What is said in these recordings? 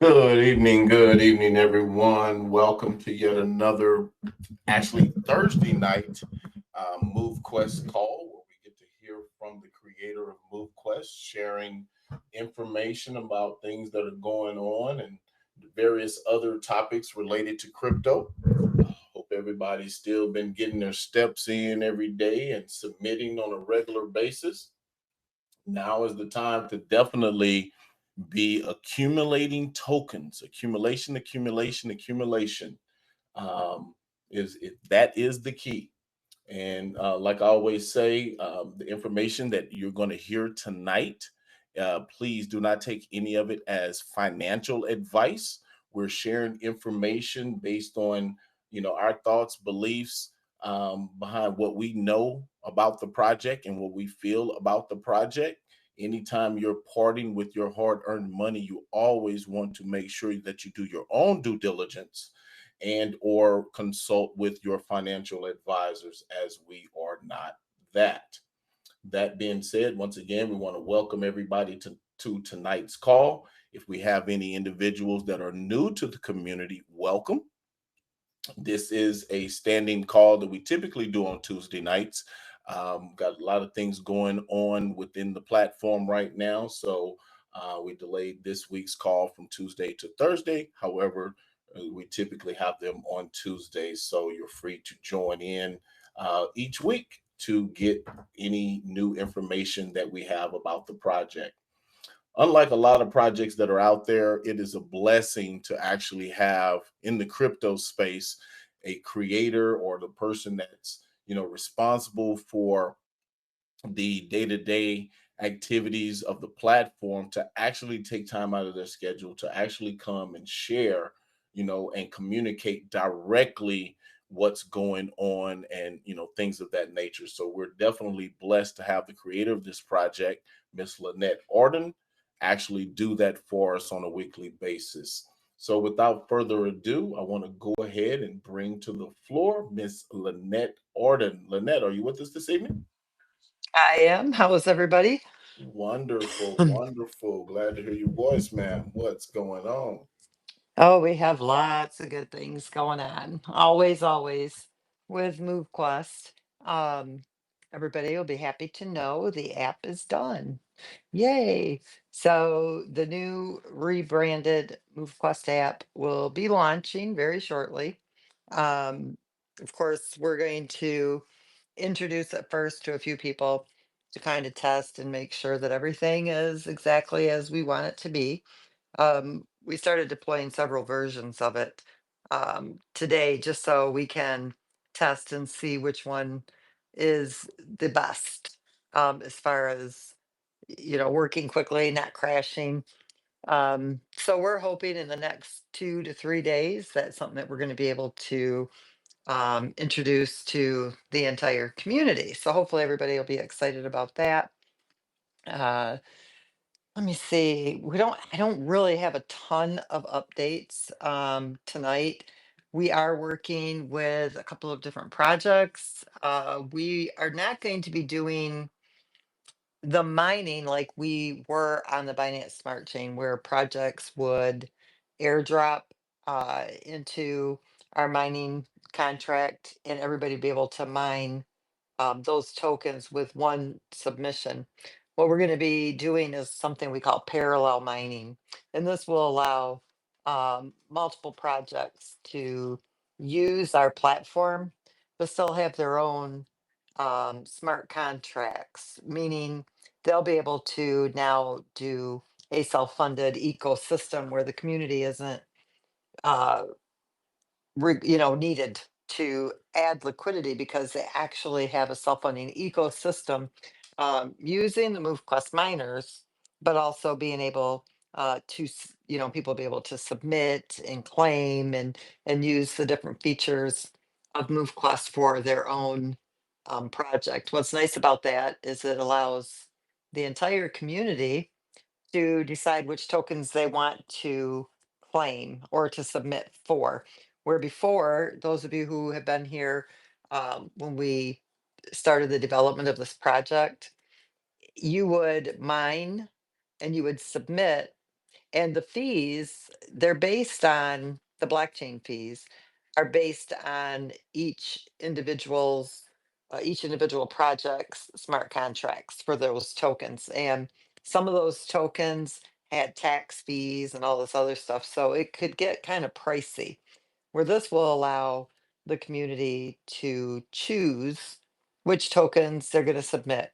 Good evening, everyone. Welcome to yet another, actually Thursday night, MoveQuest call where we get to hear from the creator of MoveQuest, sharing information about things that are going on and various other topics related to crypto. Hope everybody's still been getting their steps in every day and submitting on a regular basis. Now is the time to definitely be accumulating tokens, accumulation. Um, that is the key. And like I always say, the information that you're going to hear tonight, please do not take any of it as financial advice. We're sharing information based on, our thoughts, beliefs behind what we know about the project and what we feel about the project. Anytime you're parting with your hard-earned money, you always want to make sure that you do your own due diligence and or consult with your financial advisors, as we are not that. That being said, once again, we want to welcome everybody to tonight's call. If we have any individuals that are new to the community, welcome. This is a standing call that we typically do on Tuesday nights. Got a lot of things going on within the platform right now, so we delayed this week's call from Tuesday to Thursday. However, we typically have them on Tuesdays, so you're free to join in each week to get any new information that we have about the project. Unlike a lot of projects that are out there, it is a blessing to actually have in the crypto space a creator or the person that's responsible for the day-to-day activities of the platform to actually take time out of their schedule to actually come and share, and communicate directly what's going on and things of that nature. So we're definitely blessed to have the creator of this project, Miss Lynette Artin, actually do that for us on a weekly basis. So without further ado, I want to go ahead and bring to the floor Miss Lynette Artin. Lynette, are you with us this evening? I am. How is everybody? Wonderful, wonderful. Glad to hear your voice, ma'am. What's going on? Oh, we have lots of good things going on. Always with MoveQuest. Um, Everybody will be happy to know the app is done. Yay. So the new rebranded MoveQuest app will be launching very shortly. Um, of course, we're going to introduce it first to a few people to kind of test and make sure that everything is exactly as we want it to be. We started deploying several versions of it today just so we can test and see which one is the best as far as working quickly, not crashing. So we're hoping in the next 2 to 3 days that's something that we're going to be able to introduce to the entire community. So hopefully everybody will be excited about that. Uh, Let me see. I don't really have a ton of updates tonight. We are working with a couple of different projects. We are not going to be doing the mining like we were on the Binance Smart Chain, where projects would airdrop into our mining contract and everybody be able to mine those tokens with one submission. What we're going to be doing is something we call parallel mining, and this will allow multiple projects to use our platform, but still have their own smart contracts, meaning they'll be able to now do a self-funded ecosystem where the community isn't uh, needed to add liquidity because they actually have a self-funding ecosystem using the MoveQuest miners, but also being able people be able to submit and claim and use the different features of MoveQuest for their own project. What's nice about that is it allows the entire community to decide which tokens they want to claim or to submit for. Where before, those of you who have been here when we started the development of this project, you would mine and you would submit, And the fees, they're based on the blockchain fees are based on each individual project's smart contracts for those tokens. And some of those tokens had tax fees and all this other stuff. So it could get kind of pricey, where this will allow the community to choose which tokens they're going to submit.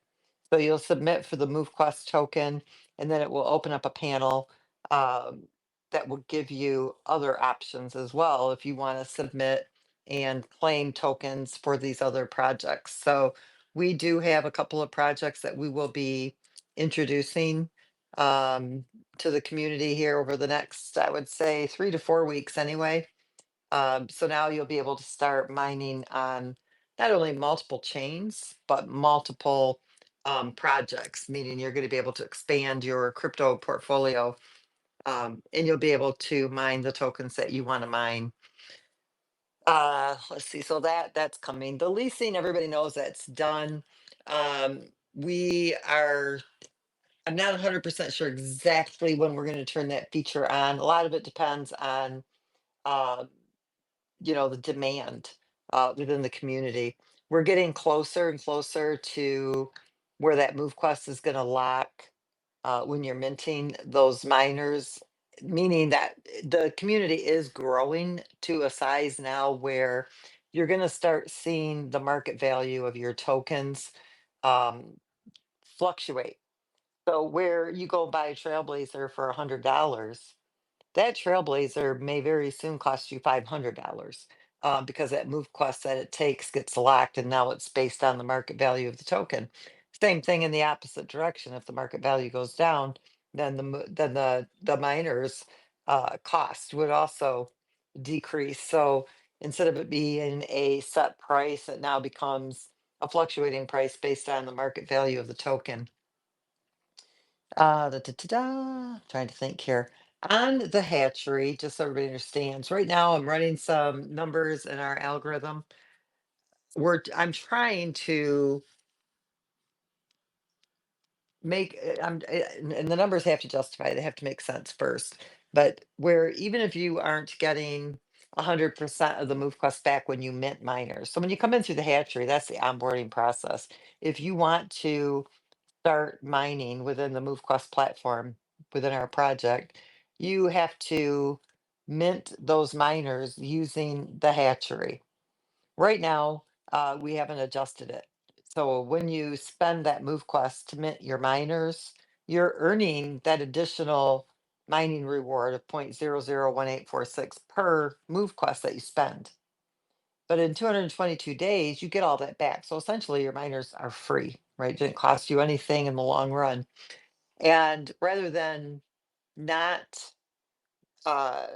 So you'll submit for the MoveQuest token, and then it will open up a panel um, that will give you other options as well if you want to submit and claim tokens for these other projects. So we do have a couple of projects that we will be introducing um, to the community here over the next, I would say, 3 to 4 weeks anyway. So now you'll be able to start mining on not only multiple chains, but multiple projects, meaning you're going to be able to expand your crypto portfolio, and you'll be able to mine the tokens that you want to mine. Let's see. So that's coming. The leasing, everybody knows that's done. We are. I'm not 100% sure exactly when we're going to turn that feature on. A lot of it depends on um, the demand within the community. We're getting closer and closer to where that move quest is going to lock when you're minting those miners, meaning that the community is growing to a size now where you're going to start seeing the market value of your tokens um, fluctuate. So where you go buy a Trailblazer for $100, that Trailblazer may very soon cost you $500 because that move quest that it takes gets locked, and now it's based on the market value of the token. Same thing in the opposite direction. If the market value goes down, then the miners' cost would also decrease. So instead of it being a set price, it now becomes a fluctuating price based on the market value of the token. Trying to think here. On the hatchery, just so everybody understands, right now I'm running some numbers in our algorithm. I'm trying to and the numbers have to justify, they have to make sense first. But where even if you aren't getting 100% of the move quest back when you mint miners, so when you come in through the hatchery, that's the onboarding process. If you want to start mining within the MoveQuest platform within our project, you have to mint those miners using the hatchery. Right now, we haven't adjusted it. So when you spend that MoveQuest to mint your miners, you're earning that additional mining reward of 0.001846 per MoveQuest that you spend. But in 222 days, you get all that back. So essentially, your miners are free, right? It didn't cost you anything in the long run. And rather than not uh,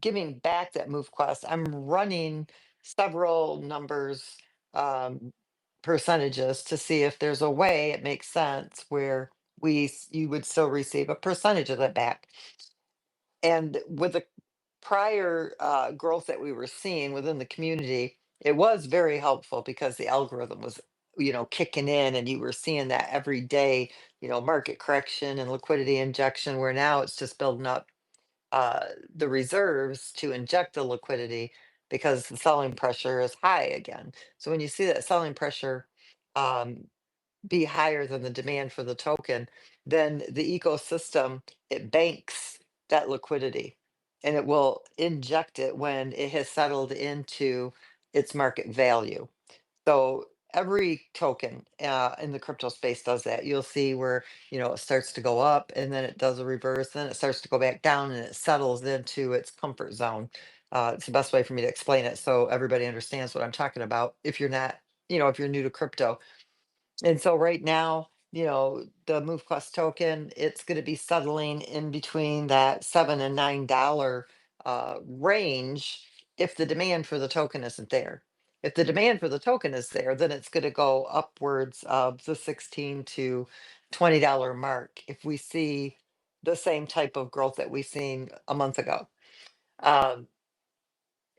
giving back that move quest, I'm running several numbers, um, percentages to see if there's a way it makes sense where you would still receive a percentage of that back. And with the prior growth that we were seeing within the community, it was very helpful because the algorithm was, kicking in, and you were seeing that every day, market correction and liquidity injection, where now it's just building up the reserves to inject the liquidity because the selling pressure is high again. So when you see that selling pressure um, be higher than the demand for the token, then the ecosystem, it banks that liquidity, and it will inject it when it has settled into its market value. So every token in the crypto space does that. You'll see where, it starts to go up, and then it does a reverse, then it starts to go back down, and it settles into its comfort zone. It's the best way for me to explain it so everybody understands what I'm talking about. If you're not, if you're new to crypto, and so right now, the MoveQuest token, it's going to be settling in between that $7 and $9 range if the demand for the token isn't there. If the demand for the token is there, then it's going to go upwards of the 16 to $20 mark if we see the same type of growth that we seen a month ago. Um,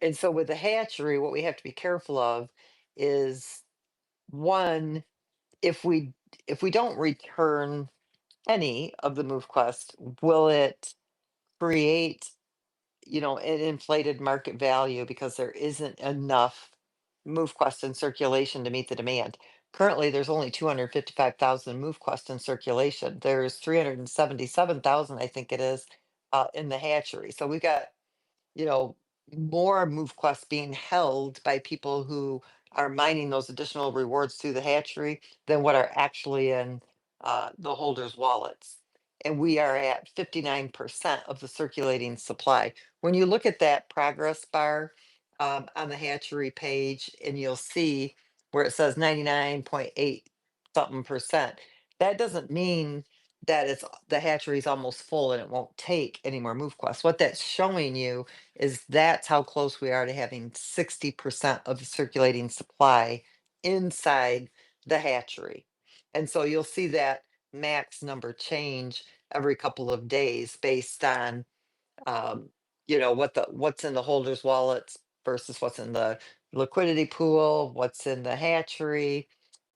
and so with the hatchery, what we have to be careful of is one, if we if we don't return any of the MoveQuest, will it create, an inflated market value because there isn't enough MoveQuest in circulation to meet the demand? Currently, there's only 255,000 MoveQuest in circulation. There's 377,000, I think it is, in the hatchery. So we've got, you know, more move quests being held by people who are mining those additional rewards through the hatchery than what are actually in the holders' wallets. And we are at 59% of the circulating supply. When you look at that progress bar on the hatchery page, and you'll see where it says 99.8 something percent, that doesn't mean that the hatchery is almost full and it won't take any more move quests. What that's showing you is that's how close we are to having 60% of the circulating supply inside the hatchery. And so you'll see that max number change every couple of days based on um, what's in the holders' wallets versus what's in the liquidity pool, what's in the hatchery,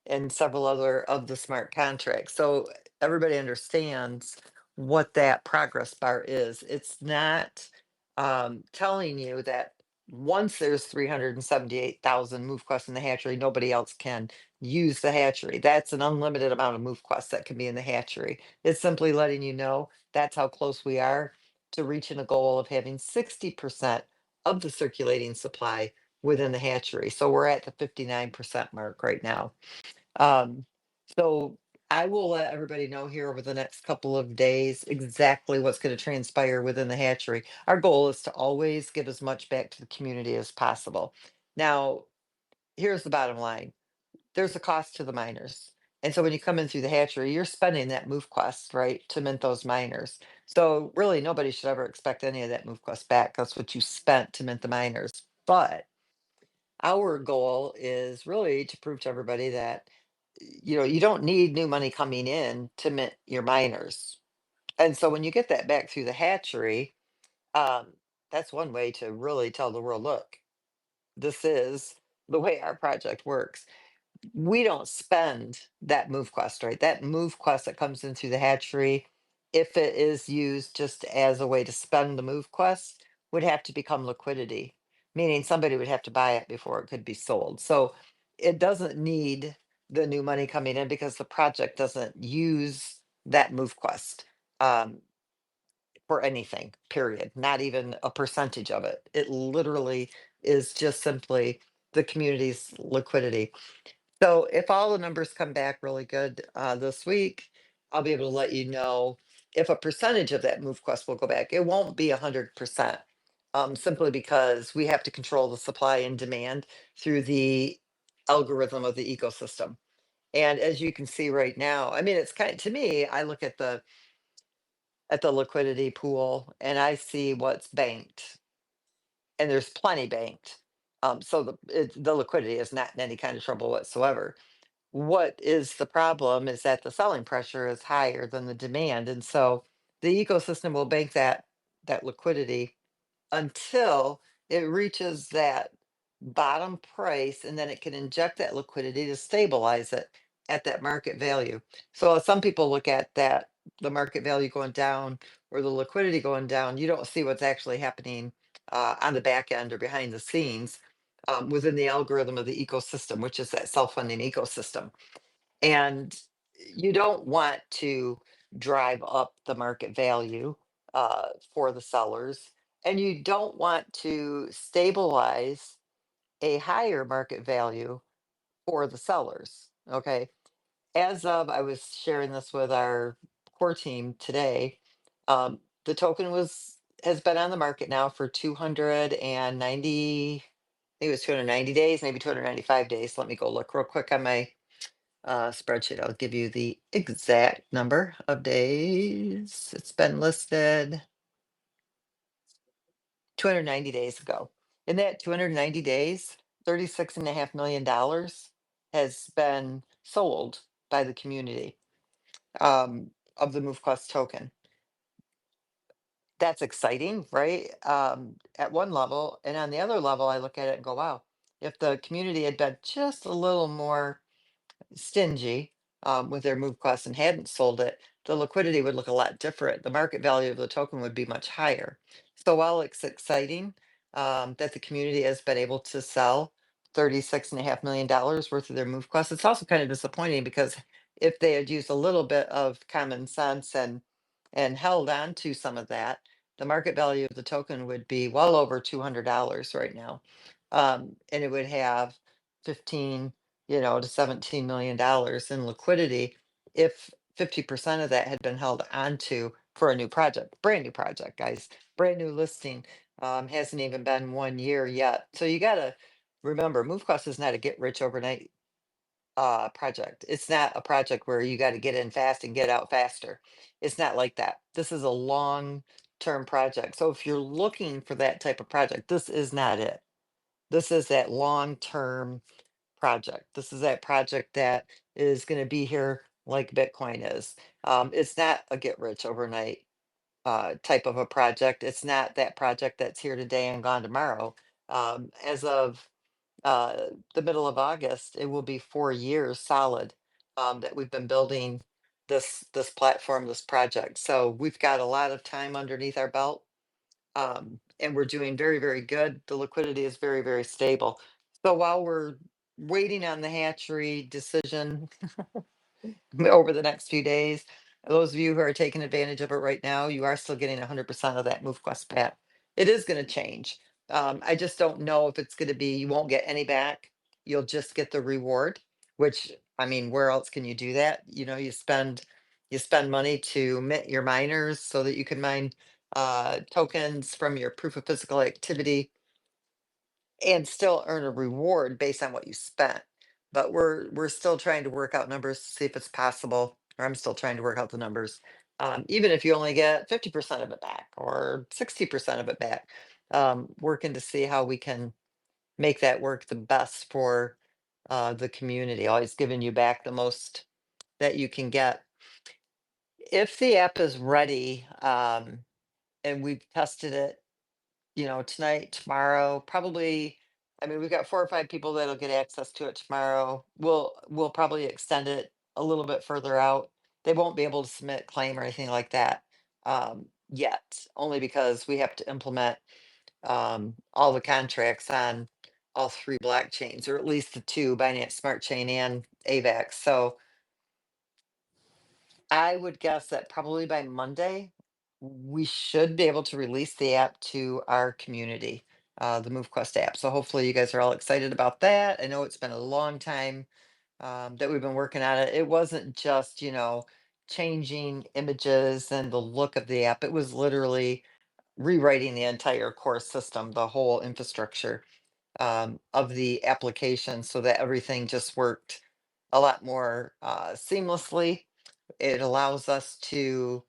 and several other of the smart contracts. So everybody understands what that progress bar is. It's not telling you that once there's 378,000 move quests in the hatchery, nobody else can use the hatchery. That's an unlimited amount of move quests that can be in the hatchery. It's simply letting you know that's how close we are to reaching a goal of having 60% of the circulating supply within the hatchery. So we're at the 59% mark right now. Um, so I will let everybody know here over the next couple of days exactly what's going to transpire within the hatchery. Our goal is to always give as much back to the community as possible. Now, here's the bottom line. There's a cost to the miners. And so when you come in through the hatchery, you're spending that move quest, right, to mint those miners. So really nobody should ever expect any of that move quest back. That's what you spent to mint the miners. But our goal is really to prove to everybody that you don't need new money coming in to mint your miners. And so when you get that back through the hatchery, um, that's one way to really tell the world, look, this is the way our project works. We don't spend that move quest, right? That move quest that comes in through the hatchery, if it is used just as a way to spend the move quest, would have to become liquidity, meaning somebody would have to buy it before it could be sold. So it doesn't need the new money coming in because the project doesn't use that move quest um, for anything, period, not even a percentage of it. It literally is just simply the community's liquidity. So if all the numbers come back really good this week, I'll be able to let you know if a percentage of that move quest will go back. It won't be 100%, simply because we have to control the supply and demand through the algorithm of the ecosystem. And as you can see right now, I mean, it's kind of, to me, I look at the liquidity pool and I see what's banked, and there's plenty banked. So the liquidity is not in any kind of trouble whatsoever. What is the problem is that the selling pressure is higher than the demand, and so the ecosystem will bank that liquidity until it reaches that bottom price, and then it can inject that liquidity to stabilize it at that market value. So some people look at that, the market value going down or the liquidity going down. You don't see what's actually happening on the back end or behind the scenes within the algorithm of the ecosystem, which is that self-funding ecosystem. And you don't want to drive up the market value for the sellers, and you don't want to stabilize a higher market value for the sellers. Okay. As of, I was sharing this with our core team today. The token has been on the market now for 290, I think it was 290 days, maybe 295 days. Let me go look real quick on my spreadsheet. I'll give you the exact number of days it's been listed. 290 days ago. In that 290 days, $36.5 million has been sold by the community of the MoveQuest token. That's exciting, right? At one level. And on the other level, I look at it and go, wow, if the community had been just a little more stingy with their move costs and hadn't sold it, the liquidity would look a lot different. The market value of the token would be much higher. So while it's exciting that the community has been able to sell $36.5 million worth of their MoveQuest, it's also kind of disappointing because if they had used a little bit of common sense and held on to some of that, the market value of the token would be well over $200 right now. And it would have 15, to $17 million in liquidity if 50% of that had been held onto for a new project, brand new project, guys, brand new listing. Hasn't even been 1 year yet. So you got to remember, MoveQuest is not a get rich overnight project. It's not a project where you got to get in fast and get out faster. It's not like that. This is a long term project. So if you're looking for that type of project, this is not it. This is that long term project. This is that project that is going to be here like Bitcoin is. It's not a get rich overnight type of a project. It's not that project that's here today and gone tomorrow. As of the middle of August, it will be 4 years solid that we've been building this platform, this project. So we've got a lot of time underneath our belt, and we're doing very, very good. The liquidity is very, very stable. So while we're waiting on the hatchery decision over the next few days, those of you who are taking advantage of it right now, you are still getting 100% of that MoveQuest back. It is going to change. I just don't know if it's going to be, you won't get any back. You'll just get the reward, which, I mean, where else can you do that? You spend money to mint your miners so that you can mine tokens from your proof of physical activity and still earn a reward based on what you spent. But we're still trying to work out numbers to see if it's possible, or I'm still trying to work out the numbers. Even if you only get 50% of it back or 60% of it back, working to see how we can make that work the best for the community, always giving you back the most that you can get. If the app is ready, and we've tested it tonight, tomorrow, probably. I mean, we've got 4 or 5 people that'll get access to it tomorrow. We'll probably extend it a little bit further out. They won't be able to submit claim or anything like that yet, only because we have to implement all the contracts on all three blockchains, or at least the two, Binance Smart Chain and AVAX. So I would guess that probably by Monday, we should be able to release the app to our community, the MoveQuest app. So hopefully you guys are all excited about that. I know it's been a long time that we've been working on it. It wasn't just, changing images and the look of the app. It was literally rewriting the entire core system, the whole infrastructure of the application so that everything just worked a lot more seamlessly. It allows us to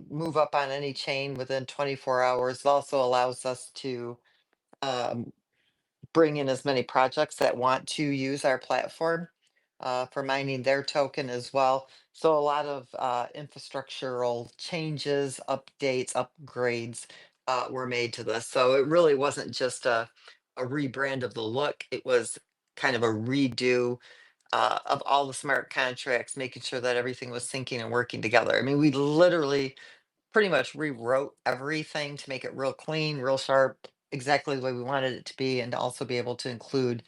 move up on any chain within 24 hours. It also allows us to um, bring in as many projects that want to use our platform for mining their token as well. So a lot of infrastructural changes, updates, upgrades were made to this. So it really wasn't just a rebrand of the look. It was kind of a redo of all the smart contracts, making sure that everything was syncing and working together. I mean, we literally pretty much rewrote everything to make it real clean, real sharp, exactly the way we wanted it to be, and to also be able to include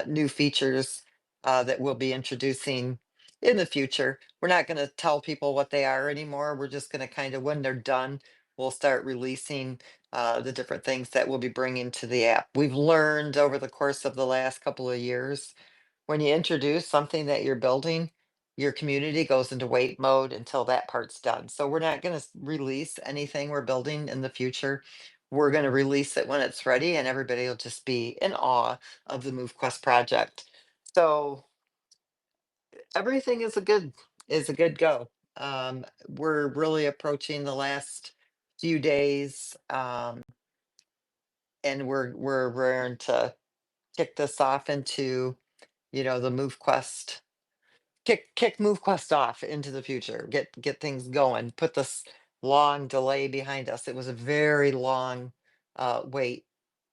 new features that we'll be introducing in the future. We're not going to tell people what they are anymore. We're just going to kind of, when they're done, we'll start releasing the different things that we'll be bringing to the app. We've learned over the course of the last couple of years, when you introduce something that you're building, your community goes into wait mode until that part's done. So we're not going to release anything we're building in the future. We're going to release it when it's ready, and everybody will just be in awe of the MoveQuest project. So everything is a good go. We're really approaching the last few days, and we're raring to kick this off into the MoveQuest kick MoveQuest off into the future, get things going, put this long delay behind us. It was a very long wait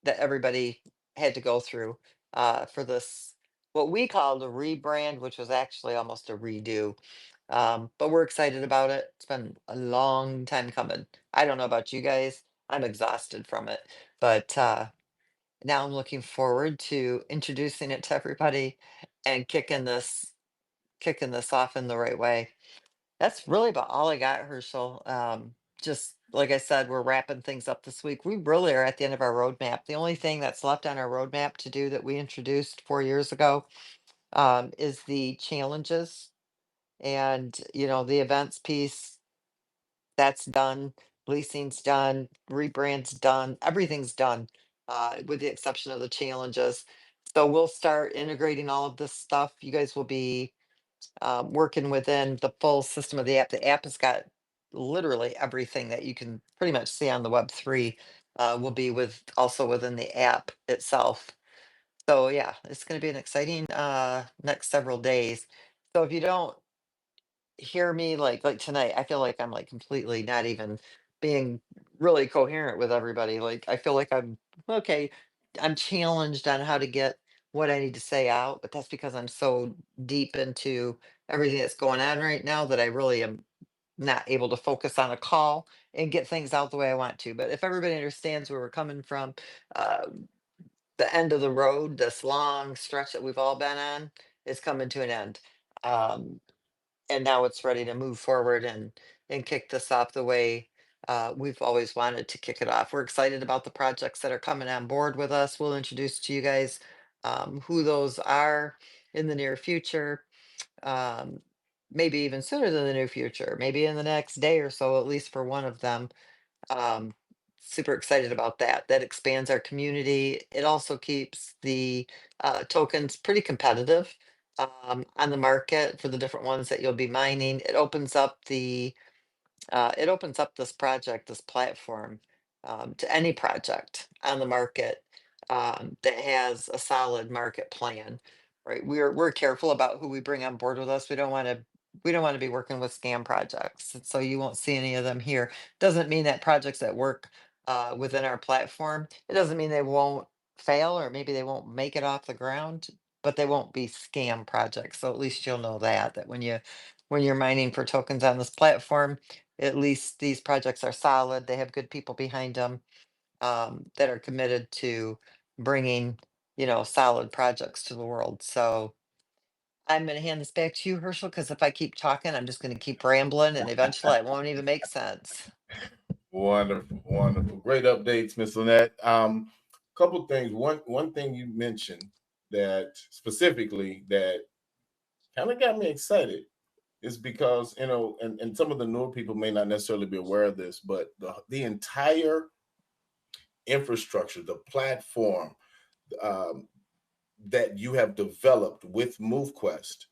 that everybody had to go through for this, what we called a rebrand, which was actually almost a redo. But we're excited about it. It's been a long time coming. I don't know about you guys. I'm exhausted from it, but now I'm looking forward to introducing it to everybody and kicking this off in the right way. That's really about all I got, Herschel. Just like I said, we're wrapping things up this week. We really are at the end of our roadmap. The only thing that's left on our roadmap to do that we introduced 4 years ago is the challenges and the events piece. That's done. Leasing's done. Rebrand's done. Everything's done, with the exception of the challenges. So we'll start integrating all of this stuff. You guys will be working within the full system of the app. The app has got literally everything that you can pretty much see on the Web3, will be with also within the app itself. So yeah, it's going to be an exciting next several days. So if you don't hear me like tonight, I feel like I'm like completely not even being really coherent with everybody. Like I feel like I'm okay. I'm challenged on how to get what I need to say out, but that's because I'm so deep into everything that's going on right now that I really am not able to focus on a call and get things out the way I want to. But if everybody understands where we're coming from, uh, the end of the road, this long stretch that we've all been on, is coming to an end. Um, and now it's ready to move forward and kick this off the way we've always wanted to kick it off. We're excited about the projects that are coming on board with us. We'll introduce to you guys who those are in the near future, um, maybe even sooner than the near future, maybe in the next day or so, at least for one of them. um, Super excited about that. That expands our community. It also keeps the tokens pretty competitive on the market for the different ones that you'll be mining. It opens up this project, this platform, to any project on the market that has a solid market plan. Right, we're careful about who we bring on board with us. We don't want to be working with scam projects, and so you won't see any of them here. Doesn't mean that projects that work within our platform, it doesn't mean they won't fail or maybe they won't make it off the ground, but they won't be scam projects. So at least you'll know that when you're mining for tokens on this platform, at least these projects are solid. They have good people behind them that are committed to bringing, solid projects to the world. So I'm going to hand this back to you, Herschel, because if I keep talking, I'm just going to keep rambling and eventually it won't even make sense. Wonderful, wonderful, great updates, Miss Lynette. Couple things. One thing you mentioned that specifically that kind of got me excited is because and some of the newer people may not necessarily be aware of this, but the entire infrastructure, the platform um, that you have developed with MoveQuest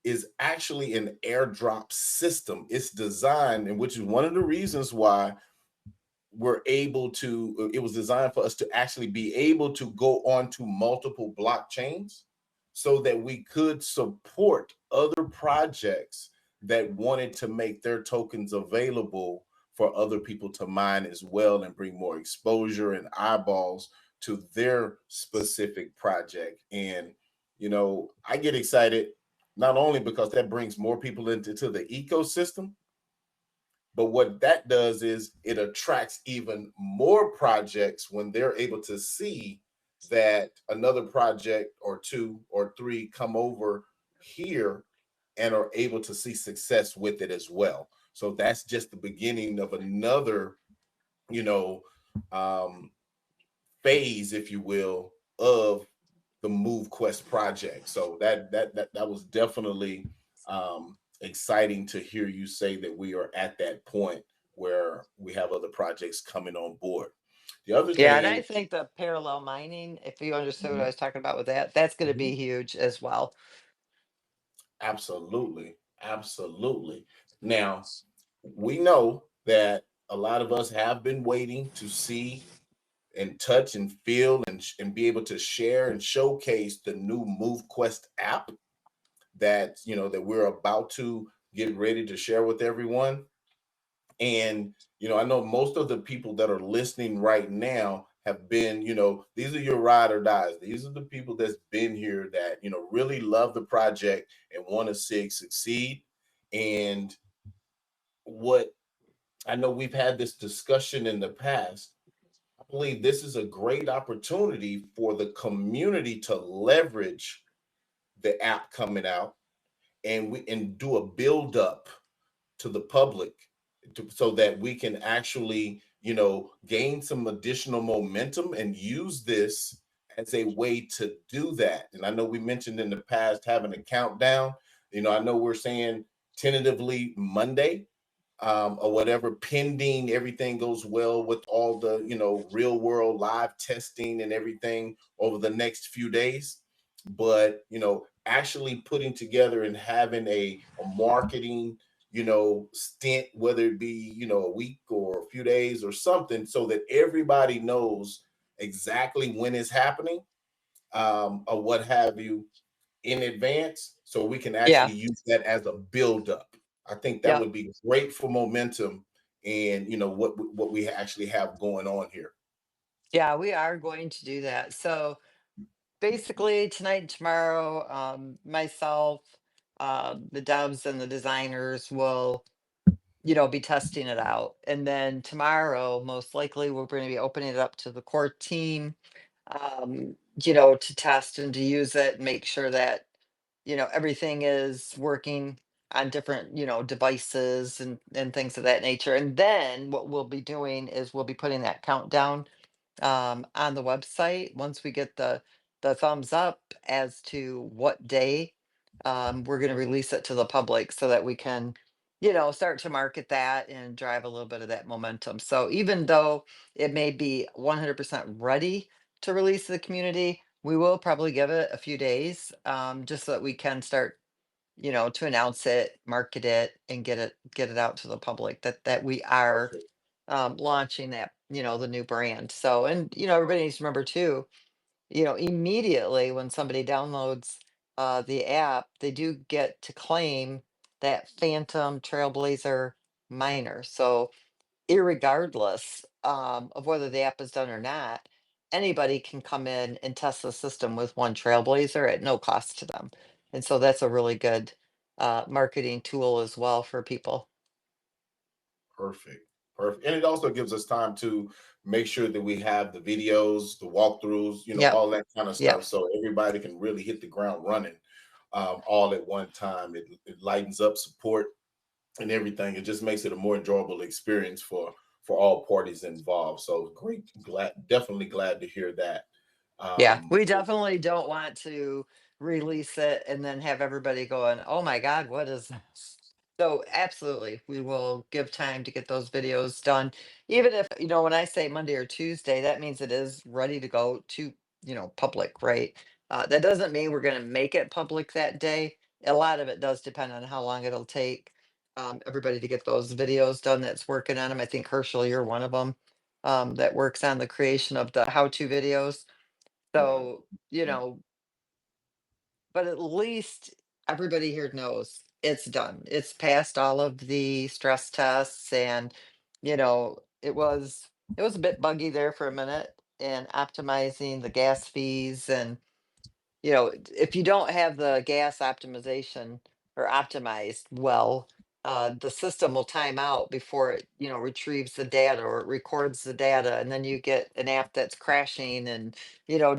is actually an airdrop system. It's designed, and which is one of the reasons why we're able to, it was designed for us to actually be able to go onto multiple blockchains so that we could support other projects that wanted to make their tokens available for other people to mine as well and bring more exposure and eyeballs to their specific project. And I get excited not only because that brings more people into the ecosystem, but what that does is it attracts even more projects when they're able to see that another project or two or three come over here and are able to see success with it as well. So that's just the beginning of another, you know, um, phase, if you will, of the MoveQuest project. So that was definitely exciting to hear you say that we are at that point where we have other projects coming on board. The other Yeah, and I thing, think the parallel mining, if you understood what I mhm, was talking about with that, that's going to mhm, be huge as well. absolutely, absolutely. Now we know that a lot of us have been waiting to see and touch and feel and be able to share and showcase the new MoveQuest app that that we're about to get ready to share with everyone. And I know most of the people that are listening right now have been, these are your ride or dies. These are the people that's been here that really love the project and want to see it succeed. And what I know, we've had this discussion in the past. I believe this is a great opportunity for the community to leverage the app coming out, and we and do a build up to the public, so that we can actually, gain some additional momentum and use this as a way to do that. And I know we mentioned in the past having a countdown. I know we're saying tentatively Monday, or whatever, pending everything goes well with all the, real world live testing and everything over the next few days. But actually putting together and having a marketing, stint, whether it be, a week or a few days or something, so that everybody knows exactly when it's happening, or what have you, in advance, so we can Yeah. actually use that as a build up. I think that Yep. would be great for momentum, and what we actually have going on here. Yeah, we are going to do that. So basically tonight and tomorrow, myself, the devs and the designers will, be testing it out. And then tomorrow, most likely, we're going to be opening it up to the core team, to test and to use it and make sure that, everything is working on different, devices and things of that nature. And then what we'll be doing is we'll be putting that countdown on the website once we get the thumbs up as to what day we're going to release it to the public so that we can start to market that and drive a little bit of that momentum. So even though it may be 100% ready to release to the community, we will probably give it a few days, just so that we can start, to announce it, market it, and get it out to the public that we are Perfect. launching that, the new brand. So, and everybody needs to remember too, immediately when somebody downloads the app, they do get to claim that Phantom Trailblazer minor. So, irregardless of whether the app is done or not, anybody can come in and test the system with one Trailblazer at no cost to them. And so that's a really good marketing tool as well for people. Perfect. Perfect. And it also gives us time to make sure that we have the videos, the walkthroughs, Yep. all that kind of Yep. stuff, so everybody can really hit the ground running, all at one time. It lightens up support and everything. It just makes it a more enjoyable experience for all parties involved. So great, definitely glad to hear that. Yeah, Um, we definitely don't want to release it and then have everybody going, "Oh my God, what is this?" So absolutely, we will give time to get those videos done. Even if, when I say Monday or Tuesday, that means it is ready to go to, public, right? That doesn't mean we're going to make it public that day. A lot of it does depend on how long it'll take everybody to get those videos done that's working on them. I think Herschel, you're one of them that works on the creation of the how-to videos. right. So, but at least everybody here knows it's done. It's passed all of the stress tests and, it was a bit buggy there for a minute and optimizing the gas fees and if you don't have the gas optimization or optimized well, the system will time out before it, retrieves the data or it records the data, and then you get an app that's crashing and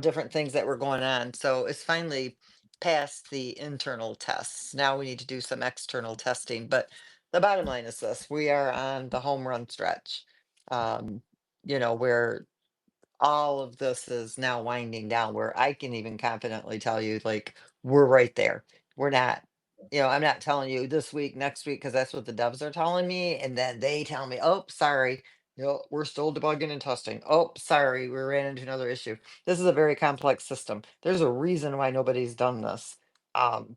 different things that were going on. So it's finally passed the internal tests. Now we need to do some external testing. But the bottom line is this: we are on the home run stretch. Um, where all of this is now winding down where I can even confidently tell you, like, we're right there. We're not, I'm not telling you this week, next week, because that's what the devs are telling me. And then they tell me, oh, sorry, we're still debugging and testing. Oh, sorry, we ran into another issue. This is a very complex system. There's a reason why nobody's done this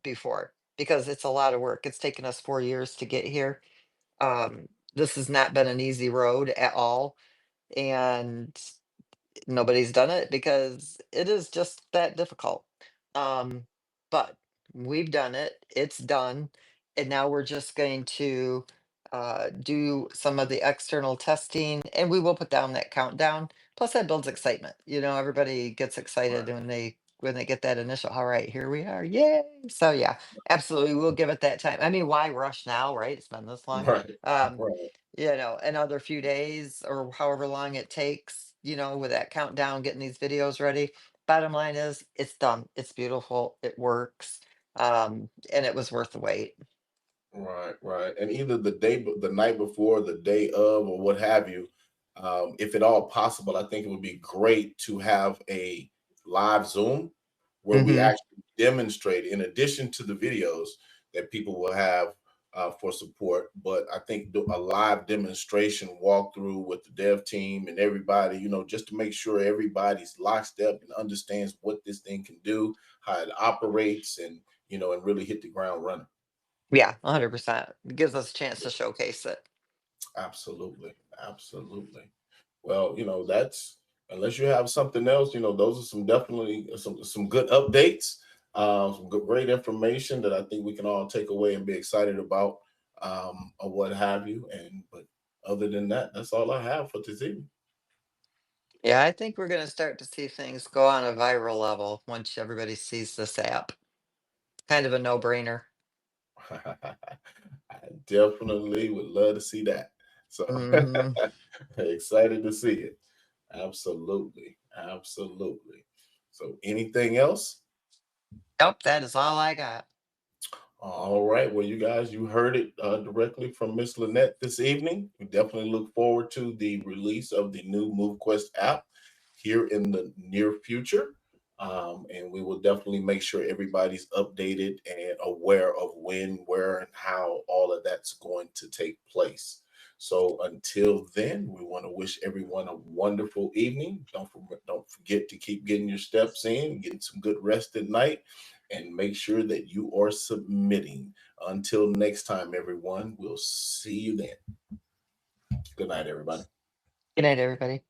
before, because it's a lot of work. It's taken us 4 years to get here. This has not been an easy road at all. And nobody's done it because it is just that difficult. Um, but we've done it, it's done, and now we're just going to do some of the external testing and we will put down that countdown. Plus, that builds excitement. Everybody gets excited Right. when they when they get that initial, all right, here we are, yay. So yeah, absolutely, we'll give it that time. I mean, why rush now, right? It's been this long. Right. Um, Right. another few days or however long it takes, with that countdown, getting these videos ready. Bottom line is, it's done. It's beautiful. It works. And it was worth the wait. Right, right. And either the night before, the day of, or what have you, if at all possible, I think it would be great to have a live Zoom where we Hmm. actually demonstrate, in addition to the videos that people will have for support. But I think a live demonstration walkthrough with the dev team and everybody, just to make sure everybody's lockstep and understands what this thing can do, how it operates, and really hit the ground running. Yeah, 100%. It gives us a chance to showcase it. Absolutely. Absolutely. Well, that's unless you have something else, those are some definitely some good updates, some good great information that I think we can all take away and be excited about, or what have you. But other than that, that's all I have for this evening. Yeah, I think we're going to start to see things go on a viral level once everybody sees this app. Kind of a no-brainer. I definitely would love to see that. So Hmm. excited to see it. Absolutely. Absolutely. So anything else? Nope, that is all I got. All right. Well, you guys, you heard it directly from Miss Lynette this evening. We definitely look forward to the release of the new MoveQuest app here in the near future. And we will definitely make sure everybody's updated and aware of when, where, and how all of that's going to take place. So until then, we want to wish everyone a wonderful evening. Don't forget to keep getting your steps in, getting some good rest at night, and make sure that you are submitting. Until next time, everyone, we'll see you then. Good night, everybody. Good night, everybody.